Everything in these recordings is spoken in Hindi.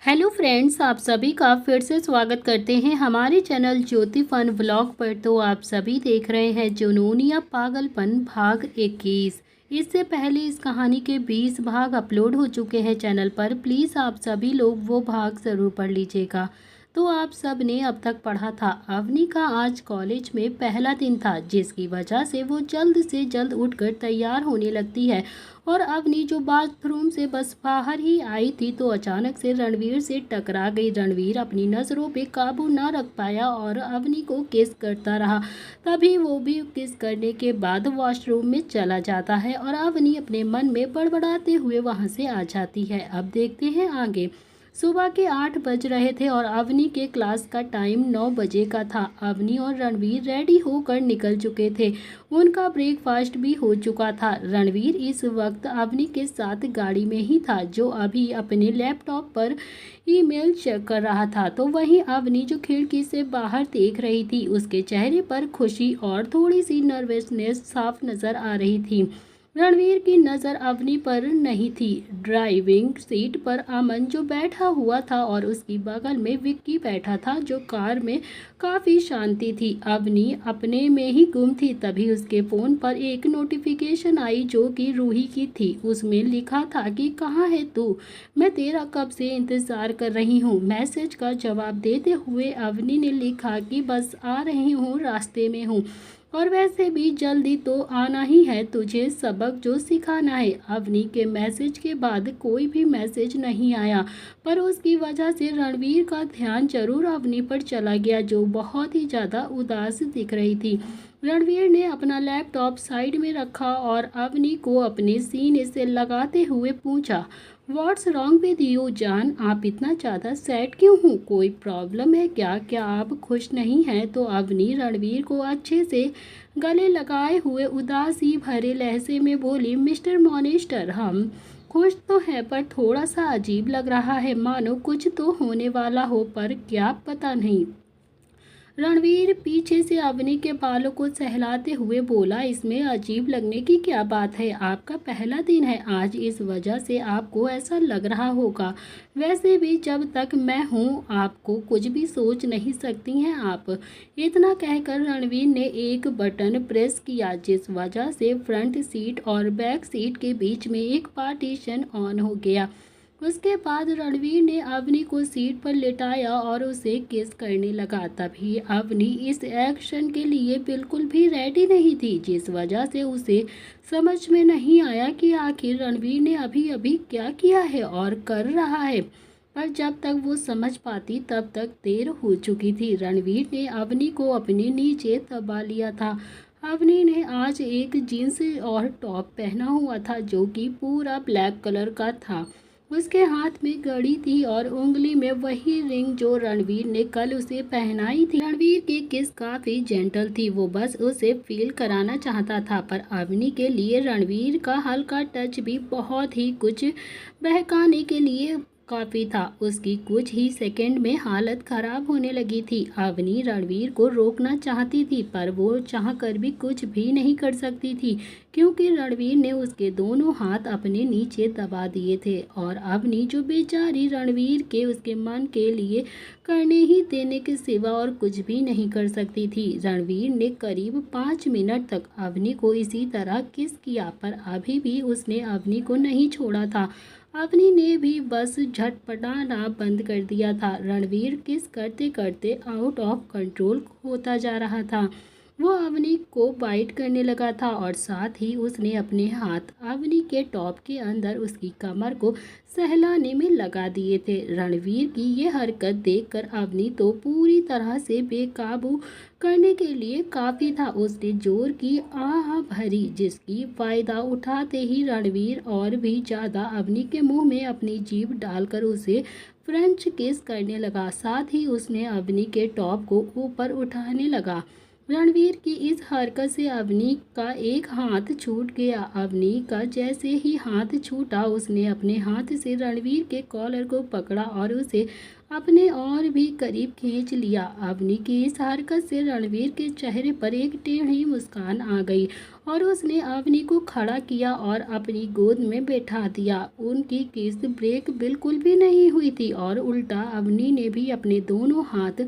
हेलो फ्रेंड्स, आप सभी का फिर से स्वागत करते हैं हमारे चैनल ज्योति फन व्लॉग पर। तो आप सभी देख रहे हैं जुनून या पागलपन भाग 21। इससे पहले इस कहानी के 20 भाग अपलोड हो चुके हैं चैनल पर। प्लीज़ आप सभी लोग वो भाग ज़रूर पढ़ लीजिएगा। तो आप सब ने अब तक पढ़ा था अवनी का आज कॉलेज में पहला दिन था, जिसकी वजह से वो जल्द से जल्द उठकर तैयार होने लगती है। और अवनी जो बाथरूम से बस बाहर ही आई थी तो अचानक से रणवीर से टकरा गई। रणवीर अपनी नज़रों पे काबू ना रख पाया और अवनी को किस करता रहा। तभी वो भी किस करने के बाद वॉशरूम में चला जाता है और अवनी अपने मन में बड़बड़ाते हुए वहां से आ जाती है। अब देखते हैं आगे। सुबह के 8 बज रहे थे और अवनी के क्लास का टाइम 9 बजे का था। अवनी और रणवीर रेडी होकर निकल चुके थे। उनका ब्रेकफास्ट भी हो चुका था। रणवीर इस वक्त अवनी के साथ गाड़ी में ही था, जो अभी अपने लैपटॉप पर ईमेल चेक कर रहा था। तो वहीं अवनी जो खिड़की से बाहर देख रही थी, उसके चेहरे पर खुशी और थोड़ी सी नर्वसनेस साफ नजर आ रही थी। रणवीर की नज़र अवनी पर नहीं थी। ड्राइविंग सीट पर अमन जो बैठा हुआ था और उसकी बगल में विक्की बैठा था, जो कार में काफ़ी शांति थी। अवनी अपने में ही गुम थी। तभी उसके फ़ोन पर एक नोटिफिकेशन आई जो कि रूही की थी। उसमें लिखा था कि कहाँ है तू, मैं तेरा कब से इंतज़ार कर रही हूँ। मैसेज का जवाब देते हुए अवनी ने लिखा कि बस आ रही हूँ, रास्ते में हूँ, और वैसे भी जल्दी तो आना ही है, तुझे सबक जो सिखाना है। अवनी के मैसेज के बाद कोई भी मैसेज नहीं आया, पर उसकी वजह से रणवीर का ध्यान जरूर अवनी पर चला गया, जो बहुत ही ज़्यादा उदास दिख रही थी। रणवीर ने अपना लैपटॉप साइड में रखा और अवनी को अपने सीने से लगाते हुए पूछा, व्हाट्स रॉन्ग विद यू जान, आप इतना ज़्यादा सैड क्यों हो, कोई प्रॉब्लम है क्या, क्या आप खुश नहीं हैं? तो अवनी रणवीर को अच्छे से गले लगाए हुए उदासी भरे लहजे में बोली, मिस्टर मॉनिस्टर, हम खुश तो हैं पर थोड़ा सा अजीब लग रहा है, मानो कुछ तो होने वाला हो, पर क्या पता नहीं। रणवीर पीछे से अवनी के बालों को सहलाते हुए बोला, इसमें अजीब लगने की क्या बात है, आपका पहला दिन है आज, इस वजह से आपको ऐसा लग रहा होगा। वैसे भी जब तक मैं हूँ आपको कुछ भी सोच नहीं सकती हैं आप। इतना कहकर रणवीर ने एक बटन प्रेस किया, जिस वजह से फ्रंट सीट और बैक सीट के बीच में एक पार्टीशन ऑन हो गया। उसके बाद रणवीर ने अवनी को सीट पर लिटाया और उसे किस करने लगा। तभी अवनी इस एक्शन के लिए बिल्कुल भी रेडी नहीं थी, जिस वजह से उसे समझ में नहीं आया कि आखिर रणवीर ने अभी अभी क्या किया है और कर रहा है। पर जब तक वो समझ पाती तब तक देर हो चुकी थी। रणवीर ने अवनी को अपने नीचे दबा लिया था। अवनी ने आज एक जीन्स और टॉप पहना हुआ था, जो कि पूरा ब्लैक कलर का था। उसके हाथ में घड़ी थी और उंगली में वही रिंग जो रणवीर ने कल उसे पहनाई थी। रणवीर की किस काफी जेंटल थी, वो बस उसे फील कराना चाहता था, पर अवनी के लिए रणवीर का हल्का टच भी बहुत ही कुछ बहकाने के लिए काफ़ी था। उसकी कुछ ही सेकंड में हालत खराब होने लगी थी। अवनी रणवीर को रोकना चाहती थी, पर वो चाहकर भी कुछ भी नहीं कर सकती थी, क्योंकि रणवीर ने उसके दोनों हाथ अपने नीचे दबा दिए थे। और अवनी जो बेचारी रणवीर के उसके मन के लिए करने ही देने के सिवा और कुछ भी नहीं कर सकती थी। रणवीर ने करीब 5 मिनट तक अवनी को इसी तरह किस किया, पर अभी भी उसने अवनी को नहीं छोड़ा था। अवनी ने भी बस झटपटाना बंद कर दिया था। रणवीर किस करते करते आउट ऑफ कंट्रोल होता जा रहा था। वो अवनी को बाइट करने लगा था और साथ ही उसने अपने हाथ अवनी के टॉप के अंदर उसकी कमर को सहलाने में लगा दिए थे। रणवीर की ये हरकत देखकर अवनी तो पूरी तरह से बेकाबू करने के लिए काफ़ी था। उसने जोर की आह भरी, जिसकी फायदा उठाते ही रणवीर और भी ज़्यादा अवनी के मुंह में अपनी जीभ डालकर उसे फ्रेंच किस करने लगा। साथ ही उसने अवनी के टॉप को ऊपर उठाने लगा। रणवीर की इस हरकत से अवनी का एक हाथ छूट गया। अवनी का जैसे ही हाथ छूटा उसने अपने हाथ से रणवीर के कॉलर को पकड़ा और उसे अपने और भी करीब खींच लिया। अवनी की इस हरकत से रणवीर के चेहरे पर एक टेढ़ी मुस्कान आ गई और उसने अवनी को खड़ा किया और अपनी गोद में बैठा दिया। उनकी किस ब्रेक बिल्कुल भी नहीं हुई थी और उल्टा अवनी ने भी अपने दोनों हाथ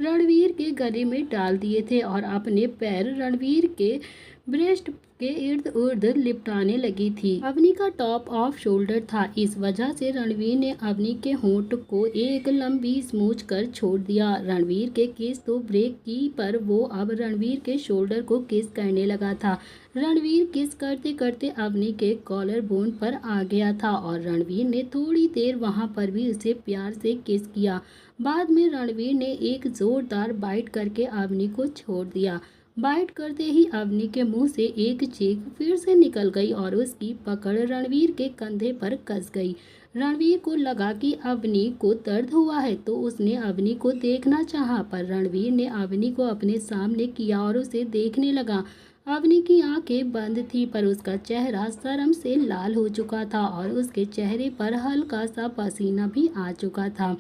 रणवीर के गले में डाल दिए थे और अपने पैर रणवीर के ब्रेस्ट के इर्द उर्द लिपटाने लगी थी। अवनी का टॉप ऑफ शोल्डर था, इस वजह से रणवीर ने अवनी के होंठ को एक लंबी स्मूच कर छोड़ दिया। रणवीर के किस तो ब्रेक की पर वो अब रणवीर के शोल्डर को किस करने लगा था। रणवीर किस करते करते अवनी के कॉलर बोन पर आ गया था और रणवीर ने थोड़ी देर वहां पर भी उसे प्यार से किस किया। बाद में रणवीर ने एक जोरदार बाइट करके अवनी को छोड़ दिया। बाइट करते ही अवनी के मुंह से एक चीख फिर से निकल गई और उसकी पकड़ रणवीर के कंधे पर कस गई। रणवीर को लगा कि अवनी को दर्द हुआ है तो उसने अवनी को देखना चाहा, पर रणवीर ने अवनी को अपने सामने किया और उसे देखने लगा। अवनी की आंखें बंद थी पर उसका चेहरा शर्म से लाल हो चुका था और उसके चेहरे पर हल्का सा पसीना भी आ चुका था।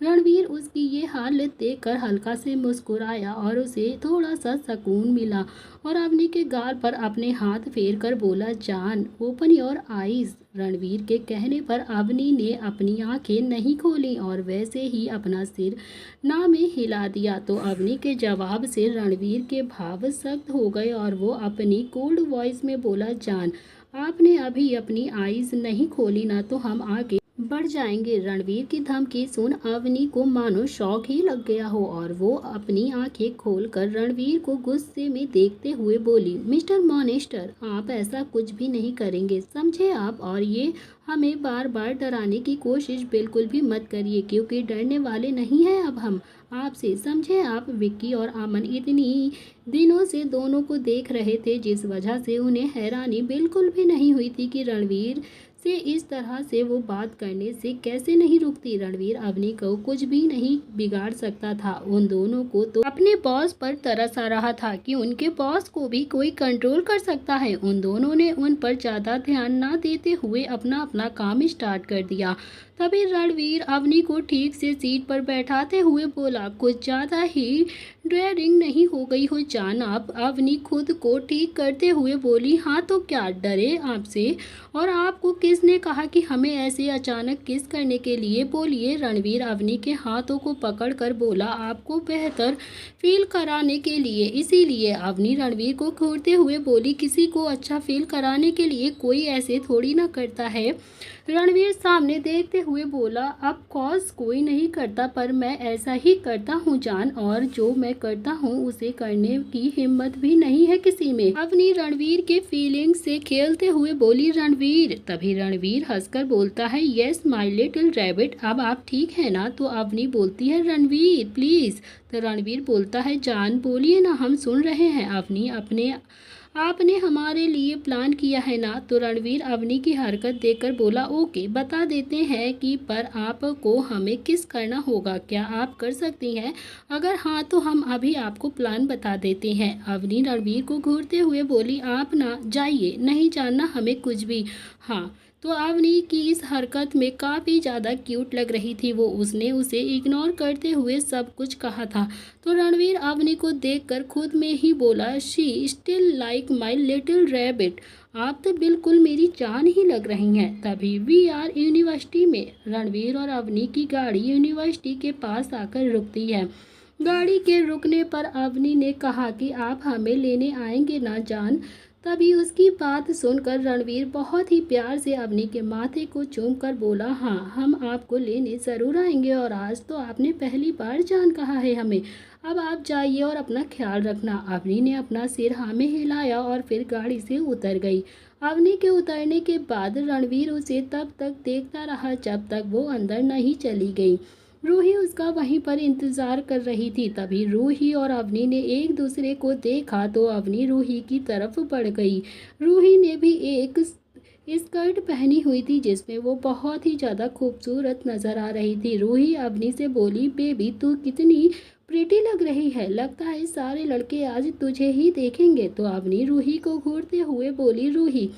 रणवीर उसकी ये हालत देखकर हल्का से मुस्कुराया और उसे थोड़ा सा सुकून मिला और अवनी के गाल पर अपने हाथ फेर कर बोला, जान ओपन योर आईज। रणवीर के कहने पर अवनी ने अपनी आंखें नहीं खोली और वैसे ही अपना सिर ना में हिला दिया। तो अवनी के जवाब से रणवीर के भाव सख्त हो गए और वो अपनी कोल्ड वॉइस में बोला, जान आपने अभी अपनी आईज नहीं खोली ना तो हम आगे बढ़ जाएंगे। रणवीर की धमकी सुन अवनी को मानो शौक ही लग गया हो और वो अपनी आंखें खोलकर रणवीर को गुस्से में देखते हुए बोली, मिस्टर मॉनेस्टर आप ऐसा कुछ भी नहीं करेंगे, समझे आप, और ये हमें बार बार डराने की कोशिश बिल्कुल भी मत करिए क्योंकि डरने वाले नहीं हैं अब हम आपसे, समझे आप। विक्की और अमन इतनी दिनों से दोनों को देख रहे थे जिस वजह से उन्हें हैरानी बिल्कुल भी नहीं हुई थी कि रणवीर से इस तरह से वो बात करने से कैसे नहीं रुकती। रणवीर अवनी को कुछ भी नहीं बिगाड़ सकता था। उन दोनों को तो अपने बॉस पर तरस आ रहा था कि उनके बॉस को भी कोई कंट्रोल कर सकता है। उन दोनों ने उन पर ज़्यादा ध्यान ना देते हुए अपना अपना काम स्टार्ट कर दिया। तभी रणवीर अवनी को ठीक से सीट पर बैठाते हुए बोला, कुछ ज़्यादा ही ड्रेडिंग नहीं हो गई हो जान आप। अवनी खुद को ठीक करते हुए बोली, हाँ तो क्या डरे आपसे, और आपको किसने कहा कि हमें ऐसे अचानक किस करने के लिए, बोलिए। रणवीर अवनी के हाथों को पकड़कर बोला, आपको बेहतर फील कराने के लिए, इसीलिए। अवनी रणवीर को घूरते हुए बोली, किसी को अच्छा फील कराने के लिए कोई ऐसे थोड़ी ना करता है। रणवीर सामने देखते हुए बोला, ऑफ कोर्स कोई नहीं करता पर मैं ऐसा ही करता हूँ जान, और जो मैं करता हूँ उसे करने की हिम्मत भी नहीं है किसी में। अवनी रणवीर के फीलिंग से खेलते हुए बोली, रणवीर। तभी रणवीर हंसकर बोलता है, यस माय लिटिल रैबिट, अब आप ठीक है ना। तो अवनी बोलती है, रणवीर प्लीज। तो रणवीर बोलता है, जान बोलिए ना, हम सुन रहे हैं। अवनी आपने हमारे लिए प्लान किया है ना। तो रणवीर अवनी की हरकत देखकर बोला, ओके बता देते हैं कि पर आपको हमें किस करना होगा, क्या आप कर सकती हैं, अगर हाँ तो हम अभी आपको प्लान बता देते हैं। अवनी रणवीर को घूरते हुए बोली, आप ना जाइए, नहीं जानना हमें कुछ भी। हाँ तो अवनी की इस हरकत में काफ़ी ज़्यादा क्यूट लग रही थी वो, उसने उसे इग्नोर करते हुए सब कुछ कहा था। तो रणवीर अवनी को देखकर खुद में ही बोला, she still like my little rabbit, आप तो बिल्कुल मेरी जान ही लग रही हैं। तभी वी आर यूनिवर्सिटी में रणवीर और अवनी की गाड़ी यूनिवर्सिटी के पास आकर रुकती है। गाड़ी के रुकने पर अवनी ने कहा कि आप हमें लेने आएंगे ना जान। तभी उसकी बात सुनकर रणवीर बहुत ही प्यार से अवनी के माथे को चूमकर बोला, हाँ हम आपको लेने ज़रूर आएंगे, और आज तो आपने पहली बार जान कहा है हमें, अब आप जाइए और अपना ख्याल रखना। अवनी ने अपना सिर हाँ में हिलाया और फिर गाड़ी से उतर गई। अवनी के उतरने के बाद रणवीर उसे तब तक देखता रहा जब तक वो अंदर नहीं चली गई। रूही उसका वहीं पर इंतजार कर रही थी। तभी रूही और अवनी ने एक दूसरे को देखा तो अवनी रूही की तरफ बढ़ गई। रूही ने भी एक स्कर्ट पहनी हुई थी जिसमें वो बहुत ही ज़्यादा खूबसूरत नज़र आ रही थी। रूही अवनी से बोली, बेबी तू कितनी प्रीटी लग रही है, लगता है सारे लड़के आज तुझे ही देखेंगे। तो अवनी रूही को घूरते हुए बोली, रूही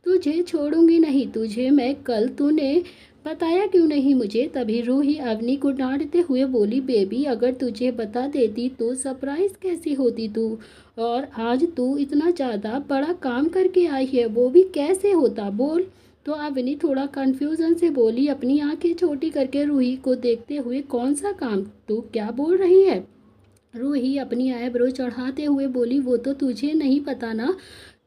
तुझे छोड़ूंगी नहीं, तुझे मैं कल तूने बताया क्यों नहीं मुझे। तभी रूही अवनी को डांटते हुए बोली, बेबी अगर तुझे बता देती तो सरप्राइज कैसी होती तू, और आज तू इतना ज़्यादा बड़ा काम करके आई है वो भी कैसे होता बोल। तो अवनी थोड़ा कन्फ्यूजन से बोली, अपनी आंखें छोटी करके रूही को देखते हुए, कौन सा काम, तू क्या बोल रही है। रूही अपनी आईब्रो चढ़ाते हुए बोली, वो तो तुझे नहीं पता ना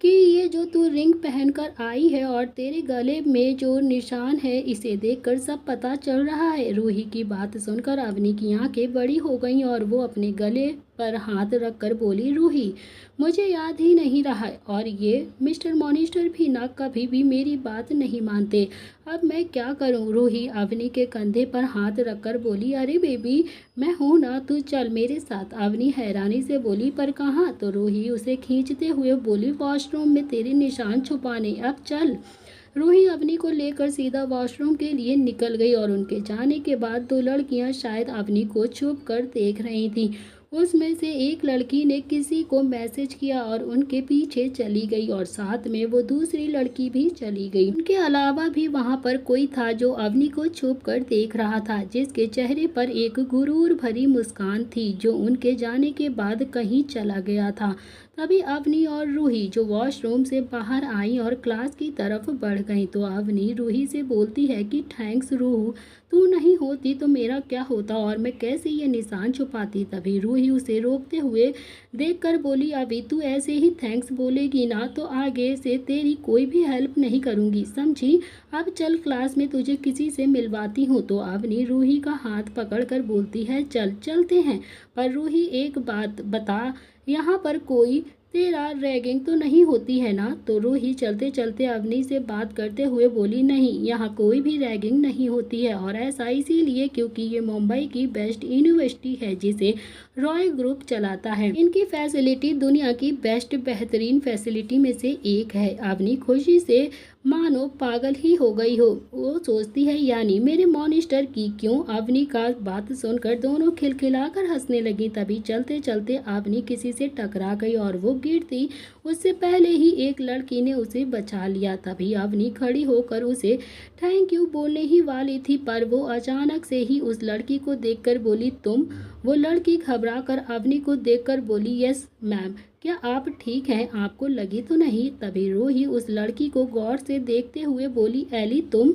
कि ये जो तू रिंग पहनकर आई है और तेरे गले में जो निशान है, इसे देखकर सब पता चल रहा है। रूही की बात सुनकर अवनी की आंखें बड़ी हो गईं और वो अपने गले पर हाथ रखकर बोली, रूही मुझे याद ही नहीं रहा, और ये मिस्टर मॉनिस्टर भी ना कभी भी मेरी बात नहीं मानते, अब मैं क्या करूं। रूही अवनी के कंधे पर हाथ रखकर बोली, अरे बेबी मैं हूं ना, तू चल मेरे साथ। अवनी हैरानी से बोली, पर कहाँ। तो रूही उसे खींचते हुए बोली, वॉशरूम में तेरे निशान छुपाने, अब चल। रूही अवनी को लेकर सीधा वॉशरूम के लिए निकल गई और उनके जाने के बाद दो लड़कियां शायद अवनी को छुप कर देख रही थीं। उसमें से एक लड़की ने किसी को मैसेज किया और उनके पीछे चली गई, और साथ में वो दूसरी लड़की भी चली गई। उनके अलावा भी वहां पर कोई था जो अवनी को छुप कर देख रहा था, जिसके चेहरे पर एक गुरूर भरी मुस्कान थी जो उनके जाने के बाद कहीं चला गया था। तभी अवनी और रूही जो वॉशरूम से बाहर आई और क्लास की तरफ बढ़ गई, तो अवनी रूही से बोलती है कि थैंक्स रूह, तू नहीं होती तो मेरा क्या होता और मैं कैसे ये निशान छुपाती। तभी रूही उसे रोकते हुए देखकर बोली, अभी तू ऐसे ही थैंक्स बोलेगी ना तो आगे से तेरी कोई भी हेल्प नहीं करूँगी, समझी। अब चल क्लास में तुझे किसी से मिलवाती हूँ। तो अवनी रूही का हाथ पकड़कर बोलती है, चल चलते हैं, पर रूही एक बात बता, यहाँ पर कोई तेरा रैगिंग तो नहीं होती है ना। तो रूही चलते चलते अवनी से बात करते हुए बोली, नहीं यहाँ कोई भी रैगिंग नहीं होती है, और ऐसा इसीलिए क्योंकि ये मुंबई की बेस्ट यूनिवर्सिटी है जिसे रॉय ग्रुप चलाता है। इनकी फैसिलिटी दुनिया की बेस्ट बेहतरीन फैसिलिटी में से एक है। अवनी खुशी से मानो पागल ही हो गई हो, वो सोचती है यानी मेरे मॉनिस्टर की क्यों। अवनी का बात सुनकर दोनों खिलखिलाकर हंसने लगी। तभी चलते चलते अवनी किसी से टकरा गई और वो गिरती उससे पहले ही एक लड़की ने उसे बचा लिया। तभी अवनी खड़ी होकर उसे थैंक यू बोलने ही वाली थी, पर वो अचानक से ही उस लड़की को देखकर बोली, तुम। वो लड़की घबरा कर अवनी को देखकर बोली, यस मैम, क्या आप ठीक हैं, आपको लगी तो नहीं। तभी रूही उस लड़की को गौर से देखते हुए बोली, एली तुम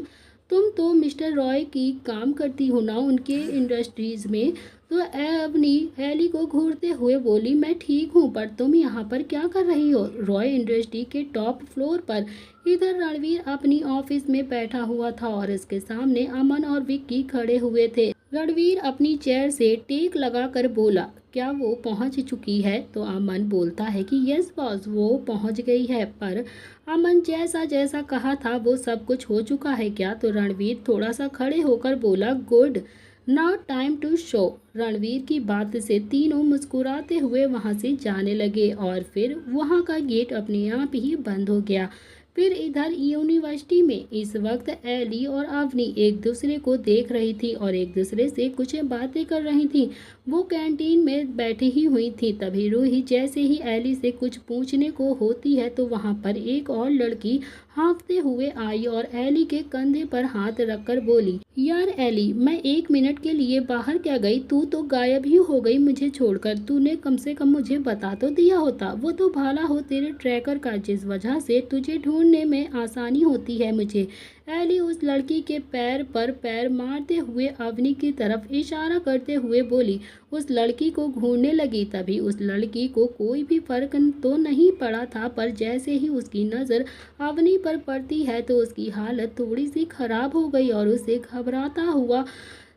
तो मिस्टर रॉय की काम करती हो ना उनके इंडस्ट्रीज में। तो अवनी एली को घूरते हुए बोली, मैं ठीक हूँ, पर तुम यहाँ पर क्या कर रही हो। रॉय इंडस्ट्री के टॉप फ्लोर पर। इधर रणवीर अपनी ऑफिस में बैठा हुआ था और इसके सामने अमन और विक्की खड़े हुए थे। रणवीर अपनी चेयर से टेक लगाकर बोला, क्या वो पहुंच चुकी है। तो अमन बोलता है कि यस बॉस, वो पहुंच गई है। पर अमन जैसा जैसा कहा था वो सब कुछ हो चुका है क्या। तो रणवीर थोड़ा सा खड़े होकर बोला, good, now time to show. Ranveer की बात से तीनों मुस्कुराते हुए वहां से जाने लगे और फिर वहां का गेट अपने आप ही बंद हो गया। फिर इधर यूनिवर्सिटी में इस वक्त एली और अवनी एक दूसरे को देख रही थी और एक दूसरे से कुछ बातें कर रही थी। वो कैंटीन में बैठी ही हुई थी। तभी रूही जैसे ही एली से कुछ पूछने को होती है तो वहां पर एक और लड़की हाँफते हुए आई और एली के कंधे पर हाथ रखकर बोली, यार एली, मैं 1 मिनट के लिए बाहर क्या गई, तू तो गायब ही हो गई मुझे छोड़कर। तूने कम से कम मुझे बता तो दिया होता, वो तो भाला हो तेरे ट्रैकर का जिस वजह से तुझे ढूंढने में आसानी होती है मुझे। एली उस लड़की के पैर पर पैर मारते हुए अवनी की तरफ इशारा करते हुए बोली, उस लड़की को घूरने लगी। तभी उस लड़की को कोई भी फर्क तो नहीं पड़ा था, पर जैसे ही उसकी नज़र अवनी पर पड़ती है तो उसकी हालत थोड़ी सी खराब हो गई और उसे घबराता हुआ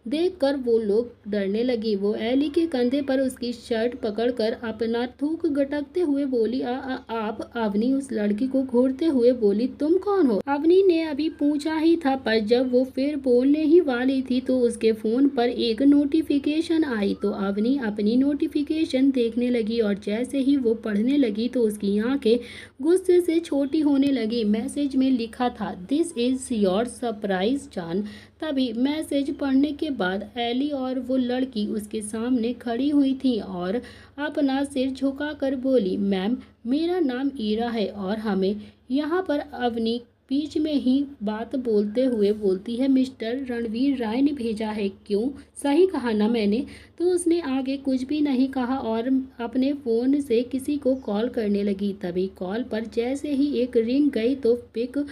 देखकर वो लोग डरने लगी। वो एली के कंधे पर उसकी शर्ट पकड़कर अपना थूक गटकते हुए बोली, आप। अवनी उस लड़की को घूरते हुए बोली, तुम कौन हो? अवनी ने अभी पूछा ही था, पर जब वो फिर बोलने ही वाली थी तो उसके फोन पर एक नोटिफिकेशन आई। तो अवनी अपनी नोटिफिकेशन देखने लगी और जैसे ही वो पढ़ने लगी तो उसकी आंखें गुस्से से छोटी होने लगी। मैसेज में लिखा था, दिस इज योर सरप्राइज जान। तभी मैसेज पढ़ने के बाद एली और वो लड़की उसके सामने खड़ी हुई थी और अपना सिर झुकाकर बोली, मैम, मेरा नाम ईरा है और हमें यहाँ पर अवनी बीच में ही बात बोलते हुए बोलती है, मिस्टर रणवीर राय ने भेजा है। क्यों? सही कहा ना मैंने? तो उसने आगे कुछ भी नहीं कहा और अपने फ़ोन से किसी को कॉल करने लगी। तभी कॉल पर जैसे ही एक रिंग गई तो पिक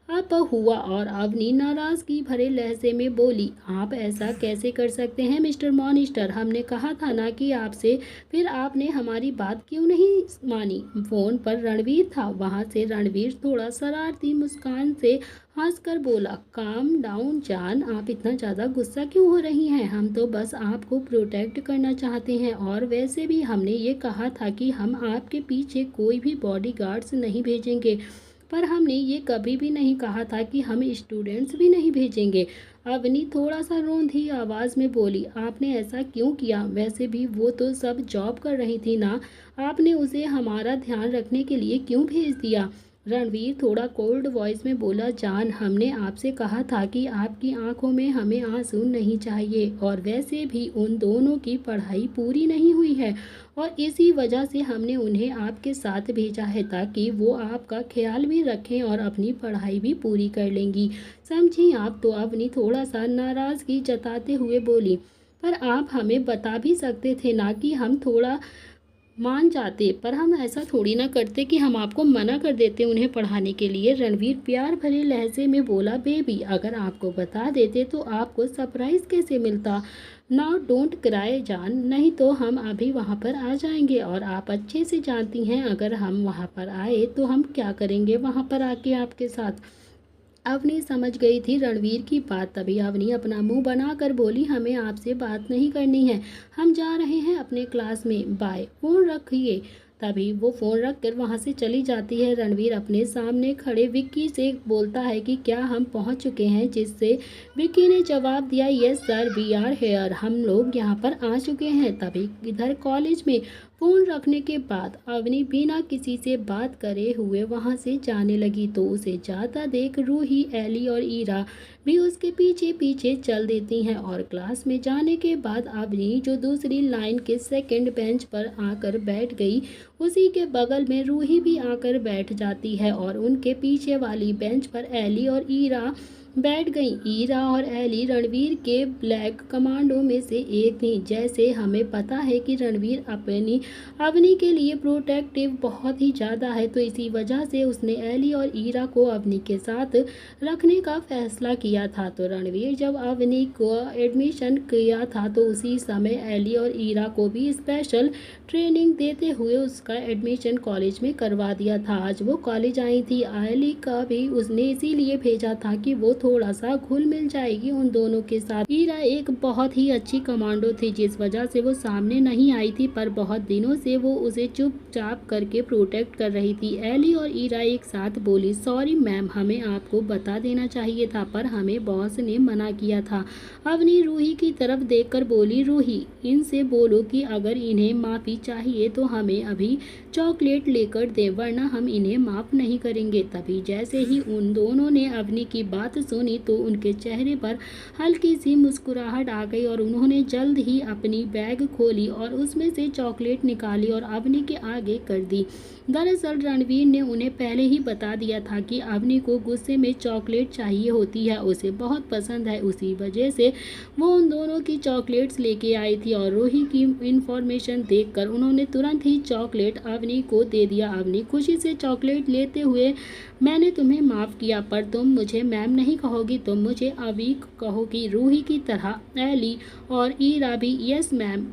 अप हुआ और अवनी नाराज़गी भरे लहजे में बोली, आप ऐसा कैसे कर सकते हैं मिस्टर मॉनिस्टर? हमने कहा था ना कि आपसे, फिर आपने हमारी बात क्यों नहीं मानी? फ़ोन पर रणवीर था। वहाँ से रणवीर थोड़ा शरारती मुस्कान से हंसकर बोला, काम डाउन जान, आप इतना ज़्यादा गुस्सा क्यों हो रही हैं? हम तो बस आपको प्रोटेक्ट करना चाहते हैं और वैसे भी हमने ये कहा था कि हम आपके पीछे कोई भी बॉडीगार्ड्स नहीं भेजेंगे, पर हमने ये कभी भी नहीं कहा था कि हम स्टूडेंट्स भी नहीं भेजेंगे। अवनी थोड़ा सा रोंधी आवाज़ में बोली, आपने ऐसा क्यों किया? वैसे भी वो तो सब जॉब कर रही थी ना, आपने उसे हमारा ध्यान रखने के लिए क्यों भेज दिया? रणवीर थोड़ा कोल्ड वॉइस में बोला, जान, हमने आपसे कहा था कि आपकी आंखों में हमें आंसू नहीं चाहिए और वैसे भी उन दोनों की पढ़ाई पूरी नहीं हुई है और इसी वजह से हमने उन्हें आपके साथ भेजा है ताकि वो आपका ख्याल भी रखें और अपनी पढ़ाई भी पूरी कर लेंगी, समझी आप? तो अवनी थोड़ा सा नाराज़गी जताते हुए बोली, पर आप हमें बता भी सकते थे ना कि हम थोड़ा मान जाते, पर हम ऐसा थोड़ी ना करते कि हम आपको मना कर देते उन्हें पढ़ाने के लिए। रणवीर प्यार भरे लहजे में बोला, बेबी, अगर आपको बता देते तो आपको सरप्राइज कैसे मिलता? नाउ डोंट क्राई जान, नहीं तो हम अभी वहाँ पर आ जाएंगे और आप अच्छे से जानती हैं अगर हम वहाँ पर आए तो हम क्या करेंगे वहाँ पर आके आपके साथ। अवनी समझ गई थी रणवीर की बात। तभी अवनी अपना मुंह बनाकर बोली, हमें आपसे बात नहीं करनी है, हम जा रहे हैं अपने क्लास में, बाय, फ़ोन रखिए। तभी वो फ़ोन रख कर वहाँ से चली जाती है। रणवीर अपने सामने खड़े विक्की से बोलता है कि क्या हम पहुँच चुके हैं, जिससे विक्की ने जवाब दिया, yes sir, we are here, हम लोग यहाँ पर आ चुके हैं। तभी इधर कॉलेज में फ़ोन रखने के बाद अवनी बिना किसी से बात करे हुए वहाँ से जाने लगी तो उसे जाता देख रूही, एली और ईरा भी उसके पीछे पीछे चल देती हैं और क्लास में जाने के बाद अवनी जो दूसरी लाइन के सेकंड बेंच पर आकर बैठ गई, उसी के बगल में रूही भी आकर बैठ जाती है और उनके पीछे वाली बेंच पर एली और ईरा बैठ गई। ईरा और एली रणवीर के ब्लैक कमांडो में से एक थी। जैसे हमें पता है कि रणवीर अपनी अवनी के लिए प्रोटेक्टिव बहुत ही ज़्यादा है, तो इसी वजह से उसने एली और ईरा को अवनी के साथ रखने का फैसला किया था। तो रणवीर जब अवनी को एडमिशन किया था तो उसी समय एली और ईरा को भी स्पेशल ट्रेनिंग देते हुए उसका एडमिशन कॉलेज में करवा दिया था। आज वो कॉलेज आई थी, एली का भी उसने इसीलिए भेजा था कि वो थोड़ा सा घुल मिल जाएगी उन दोनों के साथ। ईरा एक बहुत ही अच्छी कमांडो थी, जिस वजह से वो सामने नहीं आई थी, पर बहुत दिनों से वो उसे चुपचाप करके प्रोटेक्ट कर रही थी। एली और ईरा एक साथ बोली, सॉरी मैम, हमें आपको बता देना चाहिए था, पर हमें बॉस ने मना किया था। अवनी रूही की तरफ देखकर बोली, रूही, इनसे बोलो कि अगर इन्हें माफ़ी चाहिए तो हमें अभी चॉकलेट लेकर दें, वरना हम इन्हें माफ़ नहीं करेंगे। तभी जैसे ही उन दोनों ने अवनी की बात सुनी तो उनके चेहरे पर हल्की सी मुस्कुराहट आ गई और उन्होंने जल्द ही अपनी बैग खोली और उसमें से चॉकलेट निकाली और अवनी के आगे कर दी। दरअसल रणवीर ने उन्हें पहले ही बता दिया था कि अवनी को गुस्से में चॉकलेट चाहिए होती है, उसे बहुत पसंद है, उसी वजह से वो उन दोनों की चॉकलेट्स लेके आई थी और रूही की इन्फॉर्मेशन देखकर उन्होंने तुरंत ही चॉकलेट अवनी को दे दिया। अवनी खुशी से चॉकलेट लेते हुए, मैंने तुम्हें माफ़ किया, पर तुम मुझे मैम नहीं कहोगी, तुम मुझे अवी कहोगी, रूही की तरह। एली और ईरा भी यस मैम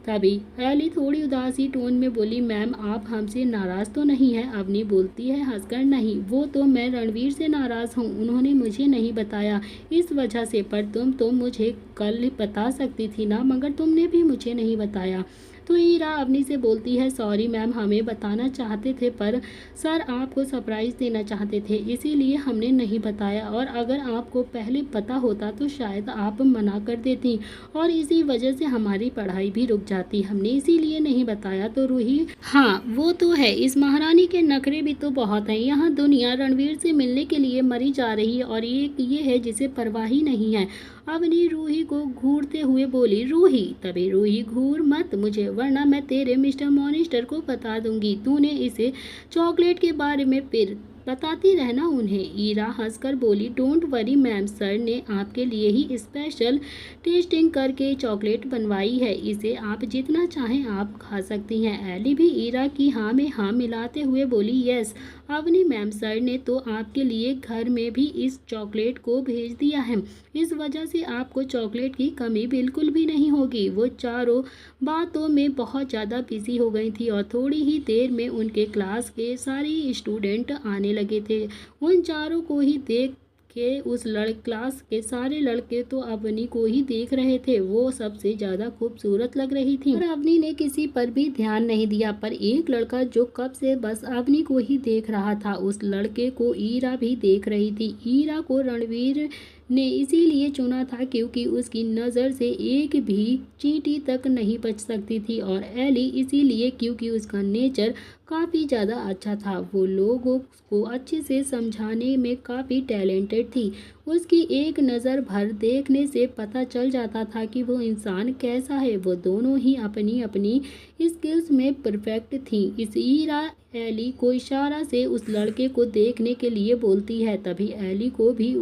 तभी एली थोड़ी उदासी टोन में बोली, मैम आप हमसे नाराज़ तो नहीं हैं? अवनी बोलती है हंसकर, नहीं, वो तो मैं रणवीर से नाराज़ हूँ, उन्होंने मुझे नहीं बताया इस वजह से। पर तुम तो मुझे कल बता सकती थी ना, मगर तुमने भी मुझे नहीं बताया। तो ईरा अवनी से बोलती है, सॉरी मैम, हमें बताना चाहते थे पर सर आपको सरप्राइज़ देना चाहते थे, इसीलिए हमने नहीं बताया। और अगर आपको पहले पता होता तो शायद आप मना कर देती और इसी वजह से हमारी पढ़ाई भी रुक जाती, हमने इसीलिए नहीं बताया। तो रूही, हाँ वो तो है, इस महारानी के नखरे भी तो बहुत हैं, यहाँ दुनिया रणवीर से मिलने के लिए मरी जा रही है और ये है जिसे परवाह ही नहीं है। अवनी रूही को घूरते हुए बोली, रूही। तभी रूही, घूर मत मुझे वरना मैं तेरे मिस्टर मॉनिस्टर को बता दूंगी, तूने इसे चॉकलेट के बारे में फिर बताती रहना उन्हें। ईरा हंसकर बोली, डोंट वरी मैम, सर ने आपके लिए ही स्पेशल टेस्टिंग करके चॉकलेट बनवाई है, इसे आप जितना चाहें आप खा सकती हैं। एली भी ईरा की हाँ में हाँ मिलाते हुए बोली, यस अवनी मैम, सर ने तो आपके लिए घर में भी इस चॉकलेट को भेज दिया है, इस वजह से आपको चॉकलेट की कमी बिल्कुल भी नहीं होगी। वो चारों बातों में बहुत ज़्यादा बिजी हो गई थी और थोड़ी ही देर में उनके क्लास के सारे स्टूडेंट आने लगे थे। उन चारों को ही देख के उस क्लास के सारे लड़के तो अवनी को ही देख रहे थे, वो सबसे ज़्यादा खूबसूरत लग रही थी। पर अवनी ने किसी पर भी ध्यान नहीं दिया। पर एक लड़का जो कब से बस अवनी को ही देख रहा था, उस लड़के को ईरा भी देख रही थी। ईरा को रणवीर ने इसीलिए चुना था क्योंकि उसकी नज़र से एक भी चींटी तक नहीं बच सकती थी, और एली इसीलिए क्योंकि उसका नेचर काफ़ी ज़्यादा अच्छा था, वो लोगों को अच्छे से समझाने में काफ़ी टैलेंटेड थी। उसकी एक नज़र भर देखने से पता चल जाता था कि वो इंसान कैसा है। वो दोनों ही अपनी अपनी स्किल्स में परफेक्ट थी। इस ईरा एली को इशारा से उस लड़के को देखने के लिए बोलती है। तभी एली को भी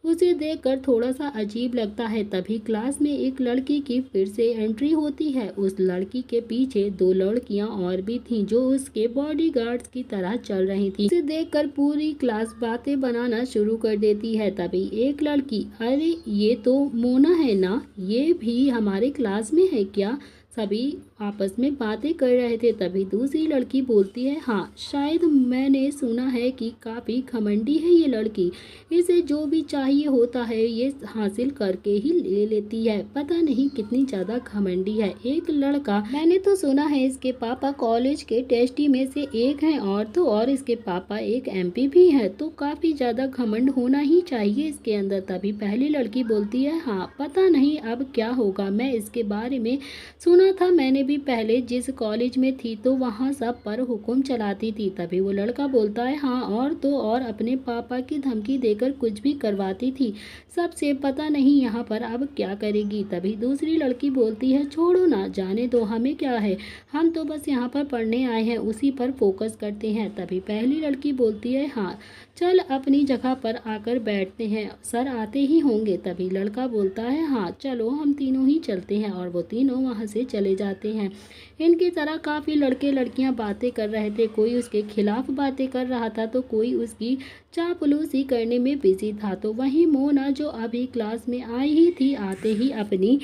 उसे देखकर थोड़ा सा अजीब लगता है। तभी क्लास में एक लड़की की फिर से एंट्री होती है। उस लड़की के पीछे दो लड़कियां और भी थीं जो उसके बॉडीगार्ड्स की तरह चल रही थीं। इसे देखकर पूरी क्लास बातें बनाना शुरू कर देती है। तभी एक लड़की, अरे ये तो मोना है ना, ये भी हमारे क्लास में है क्या? सभी आपस में बातें कर रहे थे। तभी दूसरी लड़की बोलती है, हाँ शायद मैंने सुना है कि काफ़ी घमंडी है ये लड़की, इसे जो भी चाहिए होता है ये हासिल करके ही ले लेती है, पता नहीं कितनी ज़्यादा घमंडी है। एक लड़का, मैंने तो सुना है इसके पापा कॉलेज के टेस्टी में से एक हैं, और तो और इसके पापा एक MP भी हैं, तो काफ़ी ज़्यादा घमंड होना ही चाहिए इसके अंदर। तभी पहली लड़की बोलती है, हाँ पता नहीं अब क्या होगा, मैं इसके बारे में सुना था, मैंने भी पहले जिस कॉलेज में थी तो वहाँ सब पर हुक्म चलाती थी। तभी वो लड़का बोलता है, हाँ और तो और अपने पापा की धमकी देकर कुछ भी करवाती थी सबसे, पता नहीं यहाँ पर अब क्या करेगी। तभी दूसरी लड़की बोलती है, छोड़ो ना, जाने दो, हमें क्या है, हम तो बस यहाँ पर पढ़ने आए हैं, उसी पर फोकस करते हैं। तभी पहली लड़की बोलती है, हाँ चल अपनी जगह पर आकर बैठते हैं, सर आते ही होंगे। तभी लड़का बोलता है, हाँ चलो हम तीनों ही चलते हैं, और वो तीनों वहाँ से चले जाते हैं। इनकी तरह काफ़ी लड़के लड़कियां बातें कर रहे थे, कोई उसके खिलाफ बातें कर रहा था तो कोई उसकी चापलूसी करने में बिजी था। तो वहीं मोना जो अभी क्लास में आई ही थी, आते ही अपनी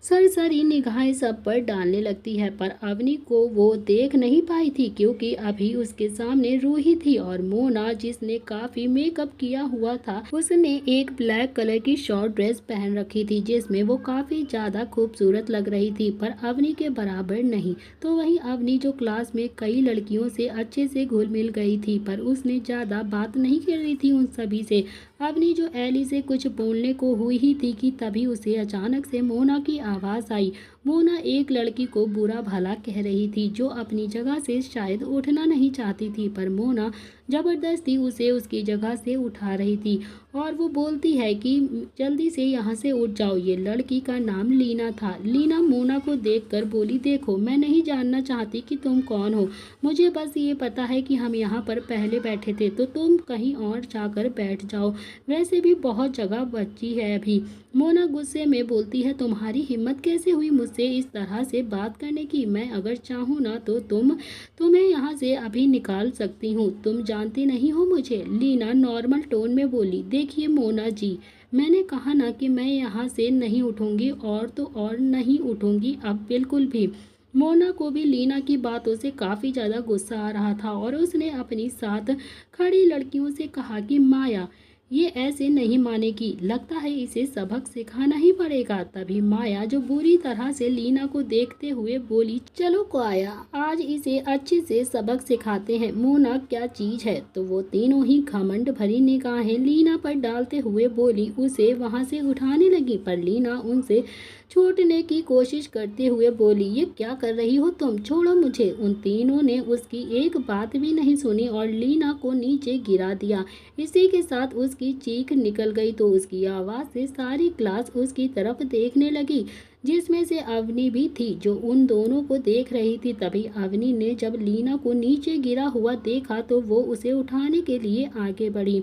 सरसरी निगाहें सब पर डालने लगती है। पर अवनी को वो देख नहीं पाई थी क्योंकि अभी उसके सामने रूही थी, और मोना जिसने काफ़ी मेकअप किया हुआ था, उसने एक ब्लैक कलर की शॉर्ट ड्रेस पहन रखी थी जिसमें वो काफ़ी ज़्यादा खूबसूरत लग रही थी, पर अवनी के बराबर नहीं। तो वहीं अवनी जो क्लास में कई लड़कियों से अच्छे से घुल मिल गई थी, पर उसने ज़्यादा बात नहीं कर रही थी उन सभी से। अवनी जो एली से कुछ बोलने को हुई ही थी कि तभी उसे अचानक से मोना की आवाज़ आई। मोना एक लड़की को बुरा भला कह रही थी जो अपनी जगह से शायद उठना नहीं चाहती थी, पर मोना ज़बरदस्ती उसे उसकी जगह से उठा रही थी, और वो बोलती है कि जल्दी से यहाँ से उठ जाओ। ये लड़की का नाम लीना था। लीना मोना को देखकर बोली, देखो मैं नहीं जानना चाहती कि तुम कौन हो, मुझे बस ये पता है कि हम यहाँ पर पहले बैठे थे, तो तुम कहीं और जाकर बैठ जाओ, वैसे भी बहुत जगह बची है अभी। मोना गुस्से में बोलती है, तुम्हारी हिम्मत कैसे हुई मुझसे इस तरह से बात करने की, मैं अगर चाहूँ ना तो तुम्हें यहाँ से अभी निकाल सकती हूँ, तुम जानती नहीं हो मुझे। लीना नॉर्मल टोन में बोली, देखिए मोना जी, मैंने कहा ना कि मैं यहाँ से नहीं उठूँगी, और तो और नहीं उठूँगी अब बिल्कुल भी। मोना को भी लीना की बातों से काफ़ी ज़्यादा गुस्सा आ रहा था और उसने अपनी साथ खड़ी लड़कियों से कहा कि माया, ये ऐसे नहीं मानेगी, लगता है इसे सबक सिखाना ही पड़ेगा। तभी माया, जो बुरी तरह से लीना को देखते हुए, बोली, चलो काया, आज इसे अच्छे से सबक सिखाते हैं, मोना क्या चीज़ है। तो वो तीनों ही घमंड भरी निगाहें लीना पर डालते हुए बोली, उसे वहाँ से उठाने लगी, पर लीना उनसे छूटने की कोशिश करते हुए बोली, ये क्या कर रही हो तुम, छोड़ो मुझे। उन तीनों ने उसकी एक बात भी नहीं सुनी और लीना को नीचे गिरा दिया। इसी के साथ उसकी चीख निकल गई तो उसकी आवाज़ से सारी क्लास उसकी तरफ देखने लगी, जिसमें से अवनी भी थी, जो उन दोनों को देख रही थी। तभी अवनी ने जब लीना को नीचे गिरा हुआ देखा तो वो उसे उठाने के लिए आगे बढ़ी,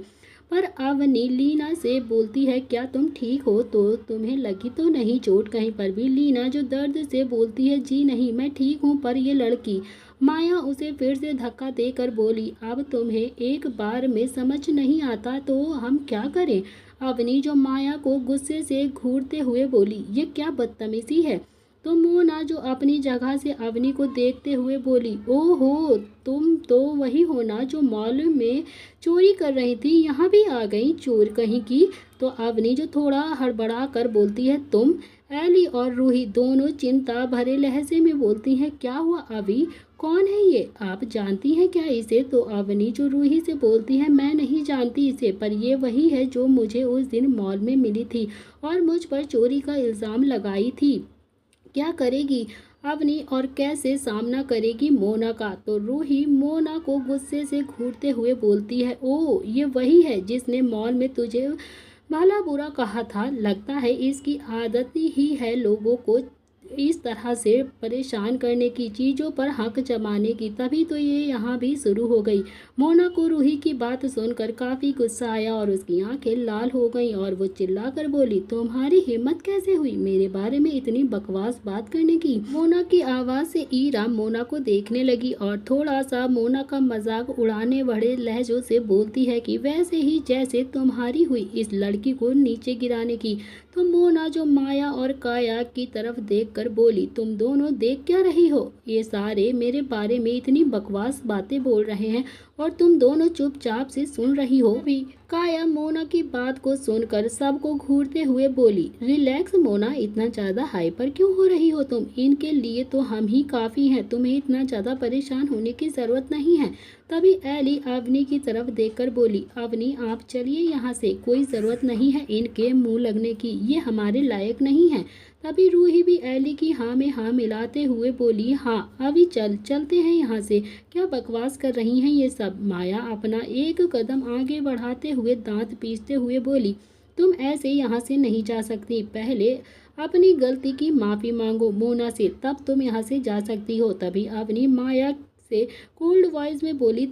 पर अवनी लीना से बोलती है, क्या तुम ठीक हो, तो तुम्हें लगी तो नहीं चोट कहीं पर भी। लीना जो दर्द से बोलती है, जी नहीं मैं ठीक हूँ, पर ये लड़की। माया उसे फिर से धक्का देकर बोली, अब तुम्हें एक बार में समझ नहीं आता तो हम क्या करें। अवनी, जो माया को गुस्से से घूरते हुए बोली, ये क्या बदतमीजी है। तो मोना, जो अपनी जगह से अवनी को देखते हुए बोली, ओहो, तुम तो वही हो ना जो मॉल में चोरी कर रही थी, यहाँ भी आ गई चोर कहीं की। तो अवनी, जो थोड़ा हड़बड़ा कर बोलती है, तुम। एली और रूही दोनों चिंता भरे लहजे में बोलती हैं, क्या हुआ अभी, कौन है ये, आप जानती हैं क्या इसे। तो अवनी, जो रूही से बोलती है, मैं नहीं जानती इसे, पर ये वही है जो मुझे उस दिन मॉल में मिली थी और मुझ पर चोरी का इल्ज़ाम लगाई थी। क्या करेगी अवनी और कैसे सामना करेगी मोना का। तो रूही मोना को गुस्से से घूरते हुए बोलती है, ओ, ये वही है जिसने मॉल में तुझे भला बुरा कहा था, लगता है इसकी आदत ही है लोगों को इस तरह से परेशान करने की, चीज़ों पर हक जमाने की, तभी तो ये यहाँ भी शुरू हो गई। मोना को रूही की बात सुनकर काफ़ी गुस्सा आया और उसकी आंखें लाल हो गईं और वो चिल्लाकर बोली, तुम्हारी हिम्मत कैसे हुई मेरे बारे में इतनी बकवास बात करने की। मोना की आवाज़ से ईरा मोना को देखने लगी और थोड़ा सा मोना का मजाक उड़ाने बड़े लहजों से बोलती है कि वैसे ही जैसे तुम्हारी हुई इस लड़की को नीचे गिराने की। तो मोना, जो माया और काया की तरफ देखकर बोली, तुम दोनों देख क्या रही हो, ये सारे मेरे बारे में इतनी बकवास बातें बोल रहे हैं और तुम दोनों चुपचाप से सुन रही हो भी। काया मोना की बात को सुनकर सबको घूरते हुए बोली, रिलैक्स मोना, इतना ज़्यादा हाइपर क्यों हो रही हो तुम, इनके लिए तो हम ही काफ़ी हैं, तुम्हें इतना ज़्यादा परेशान होने की ज़रूरत नहीं है। तभी एली अवनी की तरफ देखकर बोली, अवनी आप चलिए यहाँ से, कोई ज़रूरत नहीं है इनके मुंह लगने की, ये हमारे लायक नहीं है। तभी रूही भी एली की हाँ में हाँ मिलाते हुए बोली, हाँ अभी चलते हैं यहाँ से, क्या बकवास कर रही हैं ये सब। माया अपना एक कदम आगे बढ़ाते हुए दांत पीसते हुए बोली, तुम ऐसे यहाँ से नहीं जा सकती, पहले अपनी गलती की माफ़ी मांगो मोना से, तब तुम यहाँ से जा सकती हो। तभी अवनी माया से कोल्ड वॉइस में बोली,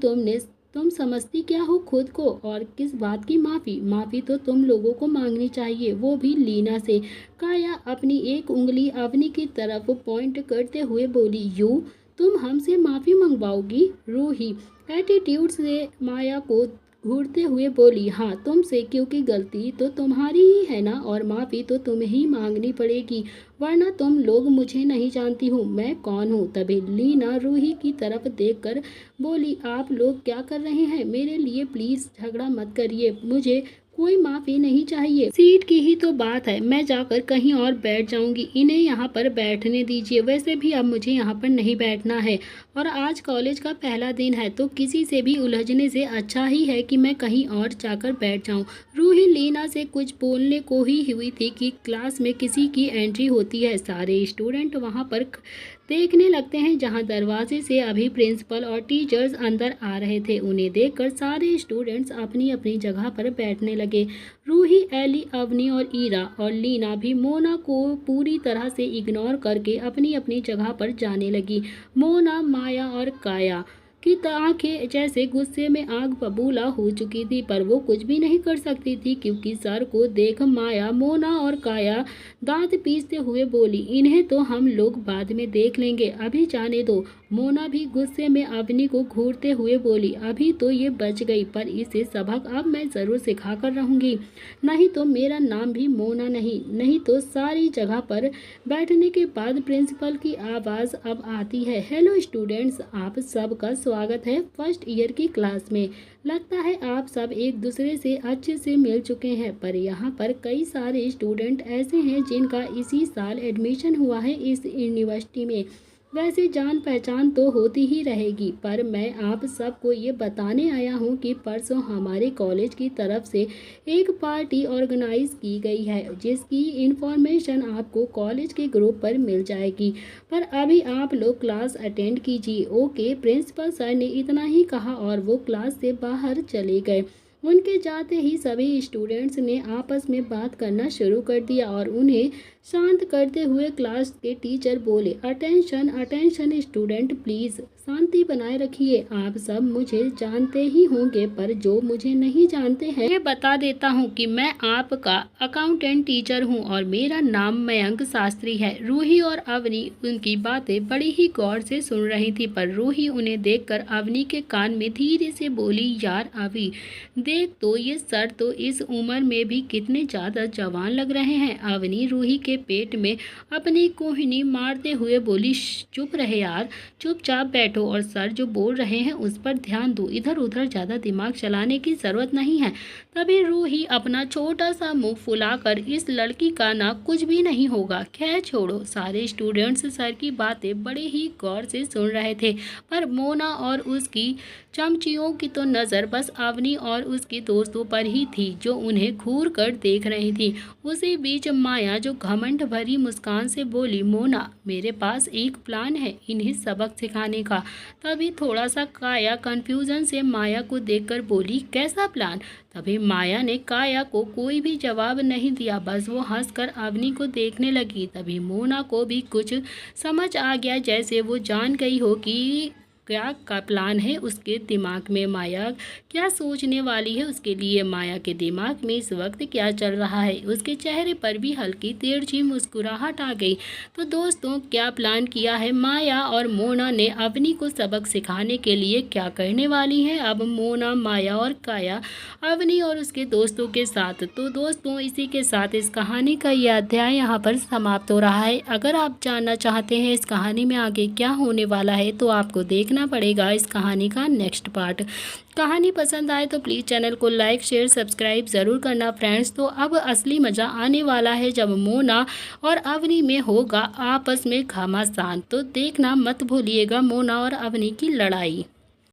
तुम समझती क्या हो खुद को, और किस बात की माफ़ी तो तुम लोगों को मांगनी चाहिए, वो भी लीना से। काया अपनी एक उंगली अवनी की तरफ पॉइंट करते हुए बोली, यू, तुम हमसे माफ़ी मंगवाओगी। रूही एटीट्यूड से माया को घूरते हुए बोली, हाँ तुमसे, क्योंकि गलती तो तुम्हारी ही है ना, और माफ़ी तो तुम्हें ही मांगनी पड़ेगी, वरना तुम लोग मुझे नहीं जानती हूँ मैं कौन हूँ। तभी लीना रूही की तरफ देखकर बोली, आप लोग क्या कर रहे हैं, मेरे लिए प्लीज़ झगड़ा मत करिए, मुझे कोई माफ़ी नहीं चाहिए, सीट की ही तो बात है, मैं जाकर कहीं और बैठ जाऊंगी, इन्हें यहाँ पर बैठने दीजिए, वैसे भी अब मुझे यहाँ पर नहीं बैठना है और आज कॉलेज का पहला दिन है, तो किसी से भी उलझने से अच्छा ही है कि मैं कहीं और जाकर बैठ जाऊं। रूही लीना से कुछ बोलने को ही हुई थी कि क्लास में किसी की एंट्री होती है, सारे स्टूडेंट वहां पर देखने लगते हैं, जहां दरवाजे से अभी प्रिंसिपल और टीचर्स अंदर आ रहे थे। उन्हें देखकर सारे स्टूडेंट्स अपनी अपनी जगह पर बैठने लगे। रूही, एली, अवनी और ईरा और लीना भी मोना को पूरी तरह से इग्नोर करके अपनी अपनी जगह पर जाने लगी। मोना, माया और काया की आंखें जैसे गुस्से में आग बबूला हो चुकी थी, पर वो कुछ भी नहीं कर सकती थी, क्योंकि सर को देख माया, मोना और काया दांत पीसते हुए बोली, इन्हें तो हम लोग बाद में देख लेंगे, अभी जाने दो। मोना भी गुस्से में अवनी को घूरते हुए बोली, अभी तो ये बच गई, पर इसे सबक अब मैं ज़रूर सिखा कर रहूँगी, नहीं तो मेरा नाम भी मोना नहीं तो सारी जगह पर। बैठने के बाद प्रिंसिपल की आवाज़ अब आती है, हेलो स्टूडेंट्स, आप सबका स्वागत है फर्स्ट ईयर की क्लास में। लगता है आप सब एक दूसरे से अच्छे से मिल चुके हैं, पर यहाँ पर कई सारे स्टूडेंट ऐसे हैं जिनका इसी साल एडमिशन हुआ है इस यूनिवर्सिटी में। वैसे जान पहचान तो होती ही रहेगी, पर मैं आप सबको ये बताने आया हूँ कि परसों हमारे कॉलेज की तरफ से एक पार्टी ऑर्गेनाइज की गई है, जिसकी इन्फॉर्मेशन आपको कॉलेज के ग्रुप पर मिल जाएगी। पर अभी आप लोग क्लास अटेंड कीजिए। ओके, प्रिंसिपल सर ने इतना ही कहा और वो क्लास से बाहर चले गए। उनके जाते ही सभी स्टूडेंट्स ने आपस में बात करना शुरू कर दिया और उन्हें शांत करते हुए क्लास के टीचर बोले, अटेंशन अटेंशन स्टूडेंट, प्लीज़ शांति बनाए रखिए। आप सब मुझे जानते ही होंगे, पर जो मुझे नहीं जानते हैं ये बता देता हूँ कि मैं आपका अकाउंटेंट टीचर हूँ और मेरा नाम मयंक शास्त्री है। रूही और अवनी उनकी बातें बड़ी ही गौर से सुन रही थी, पर रूही उन्हें देखकर अवनी के कान में धीरे से बोली, यार अवी, देख तो ये सर तो इस उम्र में भी कितने ज़्यादा जवान लग रहे हैं। अवनी रूही के पेट में अपनी कोहनी मारते हुए बोली, चुप रहे यार, चुपचाप बैठो और सर जो बोल रहे हैं उस पर ध्यान दो, इधर उधर ज़्यादा दिमाग चलाने की ज़रूरत नहीं है। तभी रूही अपना छोटा सा मुंह फुलाकर, इस लड़की का ना कुछ भी नहीं होगा, खैर छोड़ो। सारे स्टूडेंट्स सर की बातें बड़े ही गौर से सुन रहे थे, पर मोना और उसकी चमचियों की तो नज़र बस अवनी और उसके दोस्तों पर ही थी, जो उन्हें घूर कर देख रही थी। उसी बीच माया जो घमंड भरी मुस्कान से बोली, मोना, मेरे पास एक प्लान है इन्हें सबक सिखाने का। तभी थोड़ा सा काया कंफ्यूजन से माया को देखकर बोली, कैसा प्लान? तभी माया ने काया को कोई भी जवाब नहीं दिया, बस वो हंसकर अवनी को देखने लगी। तभी मोना को भी कुछ समझ आ गया, जैसे वो जान गई हो कि क्या का प्लान है उसके दिमाग में, माया क्या सोचने वाली है उसके लिए, माया के दिमाग में इस वक्त क्या चल रहा है। उसके चेहरे पर भी हल्की तिरछी मुस्कुराहट आ गई। तो दोस्तों, क्या प्लान किया है माया और मोना ने अवनी को सबक सिखाने के लिए, क्या करने वाली है अब मोना, माया और काया अवनी और उसके दोस्तों के साथ। तो दोस्तों, इसी के साथ इस कहानी का यह अध्याय यहाँ पर समाप्त हो रहा है। अगर आप जानना चाहते हैं इस कहानी में आगे क्या होने वाला है, तो आपको देखना पड़ेगा इस कहानी का नेक्स्ट पार्ट। कहानी पसंद आए तो प्लीज़ चैनल को लाइक शेयर सब्सक्राइब ज़रूर करना फ्रेंड्स। तो अब असली मज़ा आने वाला है जब मोना और अवनी में होगा आपस में घमासान। तो देखना मत भूलिएगा मोना और अवनी की लड़ाई।